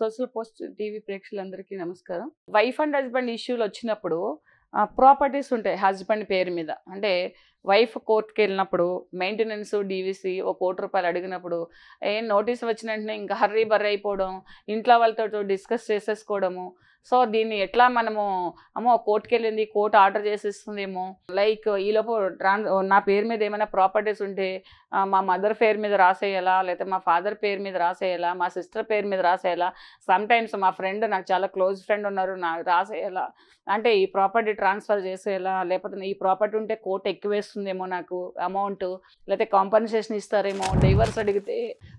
Social post TV ప్రేక్షకులందరికీ నమస్కారం. Wife and husband ఇష్యూలు వచ్చినప్పుడు ప్రాపర్టీస్ ఉంటాయి హస్బెండ్ పేరు మీద. అంటే వైఫ్ కోర్టుకి వెళ్ళినప్పుడు మెయింటెనెన్స్ డీవీసీ ఒక ₹1,00,00,000 అడిగినప్పుడు నోటీస్ వచ్చిన వెంటనే ఇంకా హర్రీ బర్రీ అయిపోవడం, ఇంట్లో వాళ్ళతో డిస్కస్ చేసేసుకోవడము. సో దీన్ని ఎట్లా మనము అమ్మో కోర్టుకి వెళ్ళింది, కోర్టు ఆర్డర్ చేసేస్తుందేమో, లైక్ ఈలోపు నా పేరు మీద ఏమైనా ప్రాపర్టీస్ ఉంటే మా మదర్ పేరు మీద రాసేయాలా, లేకపోతే మా ఫాదర్ పేరు మీద రాసేయాలా, మా సిస్టర్ పేరు మీద రాసేయాలా, సమ్ టైమ్స్ మా ఫ్రెండ్, నాకు చాలా క్లోజ్ ఫ్రెండ్ ఉన్నారు, నాకు రాసేయాలా, అంటే ఈ ప్రాపర్టీ ట్రాన్స్ఫర్ చేసేయాలా, లేకపోతే ఈ ప్రాపర్టీ ఉంటే కోర్టు ఎక్కువేస్తుందేమో నాకు అమౌంట్, లేకపోతే కాంపన్సేషన్ ఇస్తారేమో, డైవర్స్ అడిగితే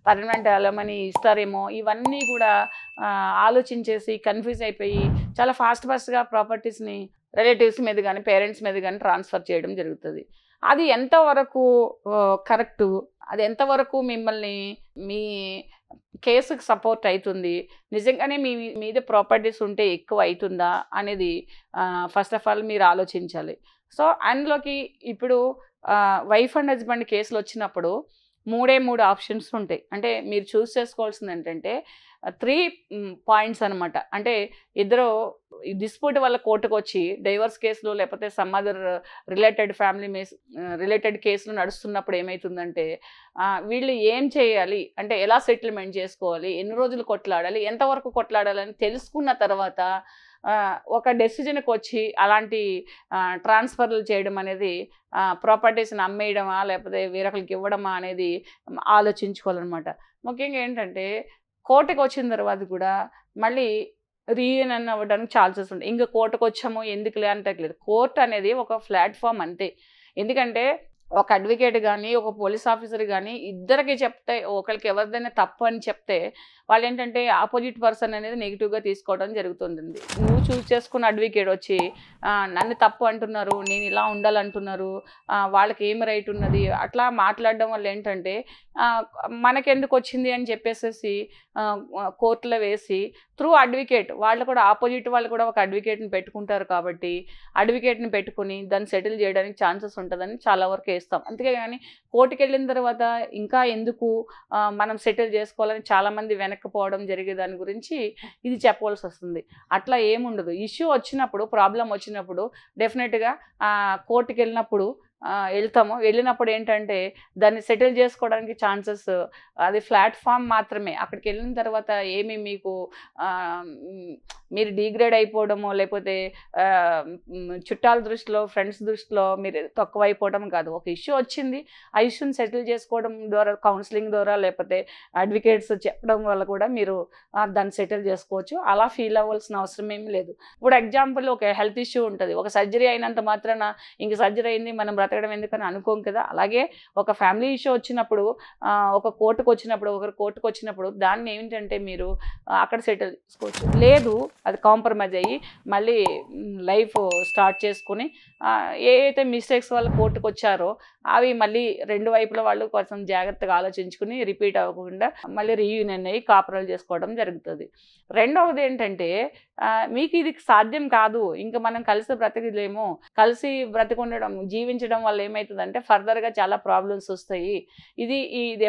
పర్మనెంట్ అలమని ఇస్తారేమో, ఇవన్నీ కూడా ఆలోచించేసి కన్ఫ్యూజ్ అయిపోయి చాలా ఫాస్ట్గా ప్రాపర్టీస్ని రిలేటివ్స్ మీద కానీ పేరెంట్స్ మీద కానీ ట్రాన్స్ఫర్ చేయడం జరుగుతుంది. అది ఎంతవరకు కరెక్టు, అది ఎంతవరకు మిమ్మల్ని మీ కేసుకు సపోర్ట్ అవుతుంది, నిజంగానే మీ మీద ప్రాపర్టీస్ ఉంటే ఎక్కువ అవుతుందా అనేది ఫస్ట్ ఆఫ్ ఆల్ మీరు ఆలోచించాలి. సో అందులోకి ఇప్పుడు వైఫ్ అండ్ హస్బెండ్ కేసులు వచ్చినప్పుడు మూడు ఆప్షన్స్ ఉంటాయి. అంటే మీరు చూస్ చేసుకోవాల్సింది ఏంటంటే 3 పాయింట్స్ అనమాట. అంటే ఇద్దరు డిస్ప్యూట్ వల్ల కోర్టుకు వచ్చి డైవర్స్ కేసులు లేకపోతే సమ్ అదర్ రిలేటెడ్ కేసులు నడుస్తున్నప్పుడు ఏమవుతుందంటే వీళ్ళు ఏం చేయాలి అంటే ఎలా సెటిల్మెంట్ చేసుకోవాలి, ఎన్ని రోజులు కొట్లాడాలి, ఎంతవరకు కొట్లాడాలని తెలుసుకున్న తర్వాత ఒక డెసిజన్కి వచ్చి అలాంటి ట్రాన్స్ఫర్లు చేయడం అనేది, ప్రాపర్టీస్ని అమ్మేయడమా లేకపోతే వేరొకరికి ఇవ్వడమా అనేది ఆలోచించుకోవాలన్నమాట. ముఖ్యంగా ఏంటంటే కోర్టుకు వచ్చిన తర్వాత కూడా మళ్ళీ రీయూనియన్ అవ్వడానికి ఛాన్సెస్ ఉంటాయి. ఇంకా కోర్టుకు వచ్చాము ఎందుకులే అంటలేదు. కోర్టు అనేది ఒక ప్లాట్ఫామ్ అంతే. ఎందుకంటే ఒక అడ్వకేట్ కానీ ఒక పోలీస్ ఆఫీసర్ కానీ ఇద్దరికి చెప్తే, ఒకరికి ఎవరిదైనా తప్పు అని చెప్తే వాళ్ళు ఏంటంటే ఆపోజిట్ పర్సన్ అనేది నెగిటివ్గా తీసుకోవడం జరుగుతుంది. నువ్వు చూస్ చేసుకున్న అడ్వకేట్ వచ్చి నన్ను తప్పు అంటున్నారు, నేను ఇలా ఉండాలంటున్నారు, వాళ్ళకి ఏం రైట్ ఉన్నది అట్లా మాట్లాడడం వల్ల ఏంటంటే మనకెందుకు వచ్చింది అని చెప్పేసి కోర్టులో వేసి త్రూ అడ్వకేట్ వాళ్ళు కూడా ఆపోజిట్ వాళ్ళు కూడా ఒక అడ్వకేట్ని పెట్టుకుంటారు. కాబట్టి అడ్వకేట్ని పెట్టుకుని దాన్ని సెటిల్ చేయడానికి ఛాన్సెస్ ఉంటుందని చాలా వరకు వేస్తాం. అంతే కానీ కోర్టుకి వెళ్ళిన తర్వాత ఇంకా ఎందుకు మనం సెటిల్ చేసుకోవాలని చాలామంది వెనక్కిపోవడం జరిగే దాని గురించి ఇది చెప్పవలసి వస్తుంది. అట్లా ఏముండదు. ఇష్యూ వచ్చినప్పుడు, ప్రాబ్లం వచ్చినప్పుడు డెఫినెట్గా కోర్టుకి వెళ్ళినప్పుడు వెళ్తాము. వెళ్ళినప్పుడు ఏంటంటే దాన్ని సెటిల్ చేసుకోవడానికి ఛాన్సెస్, అది ప్లాట్ఫామ్ మాత్రమే. అక్కడికి వెళ్ళిన తర్వాత ఏమి మీకు మీరు డిగ్రేడ్ అయిపోవడమో లేకపోతే చుట్టాల దృష్టిలో ఫ్రెండ్స్ దృష్టిలో మీరు తక్కువ అయిపోవడం కాదు. ఒక ఇష్యూ వచ్చింది, ఆ ఇష్యూని సెటిల్ చేసుకోవడం ద్వారా, కౌన్సిలింగ్ ద్వారా లేకపోతే అడ్వకేట్స్ చెప్పడం వల్ల కూడా మీరు దాన్ని సెటిల్ చేసుకోవచ్చు. అలా ఫీల్ అవ్వాల్సిన అవసరం ఏమీ లేదు. ఇప్పుడు ఎగ్జాంపుల్ ఒక హెల్త్ ఇష్యూ ఉంటుంది, ఒక సర్జరీ అయినంత మాత్రాన ఇంక సర్జరీ అయింది మనం బ్రతకడం ఎందుకని అనుకోం కదా. అలాగే ఒక ఫ్యామిలీ ఇష్యూ వచ్చినప్పుడు, ఒక కోర్టుకు వచ్చినప్పుడు, ఒకరు కోర్టుకు వచ్చినప్పుడు దాన్ని ఏంటంటే మీరు అక్కడ సెటిల్ చేసుకోవచ్చు. లేదు అది కాంప్రమైజ్ అయ్యి మళ్ళీ లైఫ్ స్టార్ట్ చేసుకుని ఏదైతే మిస్టేక్స్ వల్ల కోర్టుకు వచ్చారో అవి మళ్ళీ రెండు వైపుల వాళ్ళు కొంచెం జాగ్రత్తగా ఆలోచించుకుని రిపీట్ అవ్వకుండా మళ్ళీ రీయూనియన్ అయ్యి కాపురాలు చేసుకోవడం జరుగుతుంది. రెండవది ఏంటంటే మీకు ఇది సాధ్యం కాదు, ఇంకా మనం కలిసి బ్రతకలేము, కలిసి బ్రతికుండడం జీవించడం వల్ల ఏమవుతుందంటే ఫర్దర్గా చాలా ప్రాబ్లమ్స్ వస్తాయి, ఇది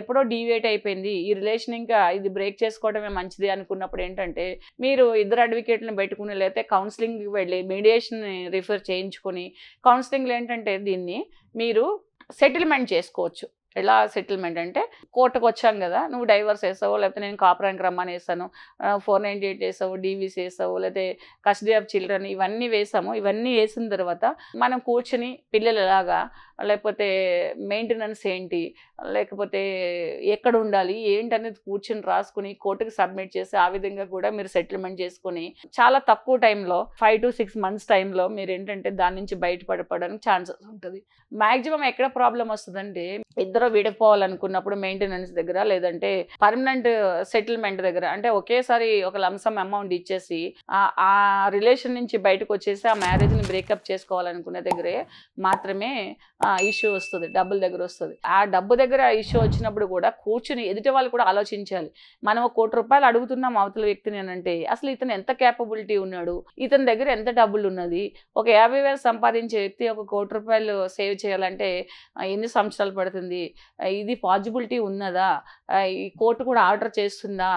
ఎప్పుడో డీవియేట్ అయిపోయింది, ఈ రిలేషన్ ఇంకా ఇది బ్రేక్ చేసుకోవడమే మంచిది అనుకున్నప్పుడు ఏంటంటే మీరు ఇద్దరు అడ్వకేట్లను పెట్టుకుని లేకపోతే కౌన్సిలింగ్కి వెళ్ళి మీడియేషన్ రిఫర్ చేయించుకొని కౌన్సిలింగ్లో ఏంటంటే దీన్ని మీరు సెటిల్మెంట్ చేసుకోవచ్చు. ఎలా సెటిల్మెంట్ అంటే కోర్టుకు వచ్చాం కదా, నువ్వు డైవర్స్ వేసావు, లేకపోతే నేను కాపురానికి రమ్మని వేసాను, 498 వేసావు, డీవీసీ వేసావు, లేకపోతే కస్టడీ ఆఫ్ చిల్డ్రన్ ఇవన్నీ వేసాము. ఇవన్నీ వేసిన తర్వాత మనం కూర్చుని పిల్లలు ఎలాగా, లేకపోతే మెయింటెనెన్స్ ఏంటి, లేకపోతే ఎక్కడ ఉండాలి ఏంటనేది కూర్చుని రాసుకుని కోర్టుకి సబ్మిట్ చేసి ఆ విధంగా కూడా మీరు సెటిల్మెంట్ చేసుకుని చాలా తక్కువ టైంలో 5 to 6 months టైంలో మీరు ఏంటంటే దాని నుంచి బయటపడడానికి ఛాన్సెస్ ఉంటుంది. మ్యాక్సిమం ఎక్కడ ప్రాబ్లం వస్తుందంటే ఇద్దరు విడిపోవాలనుకున్నప్పుడు మెయింటెనెన్స్ దగ్గర, లేదంటే పర్మనెంట్ సెటిల్మెంట్ దగ్గర. అంటే ఒకేసారి ఒక లంసమ్ అమౌంట్ ఇచ్చేసి ఆ రిలేషన్ నుంచి బయటకు వచ్చేసి ఆ మ్యారేజ్ని బ్రేకప్ చేసుకోవాలనుకునే దగ్గరే మాత్రమే ఇష్యూ వస్తుంది, డబ్బుల దగ్గర వస్తుంది. ఆ డబ్బు దగ్గర ఇష్యూ వచ్చినప్పుడు కూడా కూర్చుని ఎదుటి వాళ్ళు కూడా ఆలోచించాలి. మనం ₹1,00,00,000 అడుగుతున్నాం అవతల వ్యక్తిని అంటే అసలు ఇతను ఎంత క్యాపబిలిటీ ఉన్నాడు, ఇతని దగ్గర ఎంత డబ్బులు ఉన్నది. ఒక 50,000 సంపాదించే వ్యక్తి ఒక ₹1,00,00,000 సేవ్ చేయాలంటే ఎన్ని సంవత్సరాలు పడుతుంది, ఇది పాజిబిలిటీ ఉన్నదా, ఈ కోర్టు కూడా ఆర్డర్ చేస్తుందా,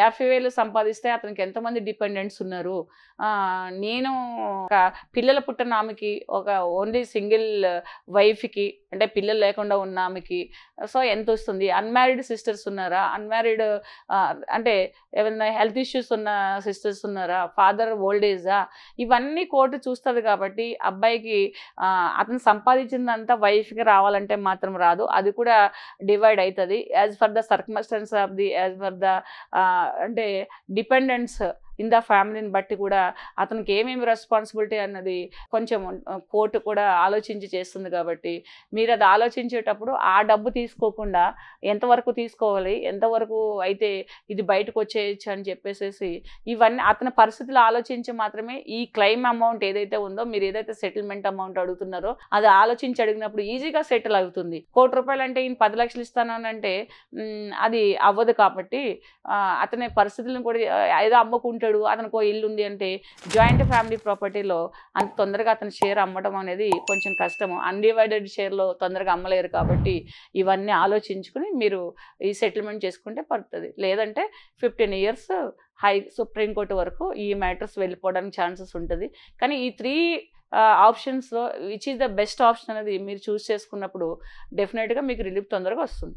50,000 సంపాదిస్తే అతనికి ఎంతమంది డిపెండెంట్స్ ఉన్నారు, నేను ఒక పిల్లల పుట్టిన ఆమెకి ఒక ఓన్లీ సింగిల్ వైఫ్కి అంటే పిల్లలు లేకుండా ఉన్న ఆమెకి సో ఎంత వస్తుంది, అన్మ్యారీడ్ సిస్టర్స్ ఉన్నారా, అన్మ్యారీడ్ అంటే ఏమైనా హెల్త్ ఇష్యూస్ ఉన్న సిస్టర్స్ ఉన్నారా, ఫాదర్ ఓల్డ్ ఏజా, ఇవన్నీ కోర్టు చూస్తుంది. కాబట్టి అబ్బాయికి అతను సంపాదించిందంతా వైఫ్కి రావాలంటే మాత్రం రాదు, అది కూడా డివైడ్ అవుతుంది as for the circumstance of the as for the అంటే డిపెండెంట్స్ ఇన్ ద ఫ్యామిలీని బట్టి కూడా అతనికి ఏమేమి రెస్పాన్సిబిలిటీ అన్నది కొంచెం కోర్టు కూడా ఆలోచించి చేస్తుంది. కాబట్టి మీరు అది ఆలోచించేటప్పుడు ఆ డబ్బు తీసుకోకుండా ఎంతవరకు తీసుకోవాలి, ఎంతవరకు అయితే ఇది బయటకు వచ్చేయచ్చు అని చెప్పేసి ఇవన్నీ అతని పరిస్థితులు ఆలోచించి మాత్రమే ఈ క్లెయిమ్ అమౌంట్ ఏదైతే ఉందో, మీరు ఏదైతే సెటిల్మెంట్ అమౌంట్ అడుగుతున్నారో అది ఆలోచించి అడిగినప్పుడు ఈజీగా సెటిల్ అవుతుంది. ₹1,00,000 అంటే ఈయన 10 లక్షలు ఇస్తానంటే అది అవ్వదు. కాబట్టి అతని పరిస్థితులను కూడా ఏదో అమ్ముకుంటాడు, అతనికి ఇల్లు ఉంది అంటే జాయింట్ ఫ్యామిలీ ప్రాపర్టీలో అంత తొందరగా అతని షేర్ అమ్మడం అనేది కొంచెం కష్టము. అన్డివైడెడ్ షేర్లో తొందరగా అమ్మలేరు. కాబట్టి ఇవన్నీ ఆలోచించుకుని మీరు ఈ సెటిల్మెంట్ చేసుకుంటే పడుతుంది. లేదంటే 15 years సుప్రీంకోర్టు వరకు ఈ మ్యాటర్స్ వెళ్ళిపోవడానికి ఛాన్సెస్ ఉంటుంది. కానీ ఈ 3 ఆప్షన్స్లో which is the best option అనేది మీరు చూస్ చేసుకున్నప్పుడు డెఫినెట్గా మీకు రిలీఫ్ తొందరగా వస్తుంది.